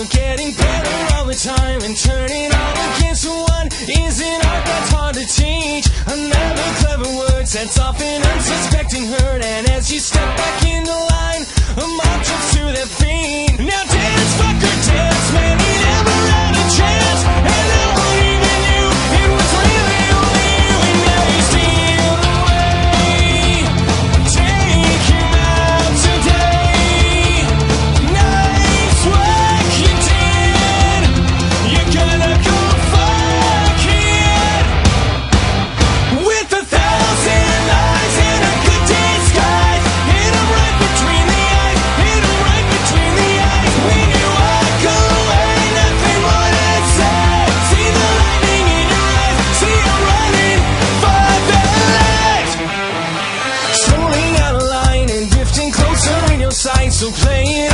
you're getting better all the time, and turning all against one is an art that's hard to teach. Another clever word sets off an unsuspecting herd, and as you step back into line, a mob jumps to their feet. Now dance, fucker, dance, man, he never had a chance, and no one even knew it was really only you, and now you steal away. Take him out today. Nice work you did. You're gonna go fuck it. With 1,000 lies and a good disguise, hit him right between the eyes, hit him right between the eyes. When you walk away, nothing more to say. See the lightning in your eyes, see him running for the light. Strolling out of line and drifting closer in your sight, so play it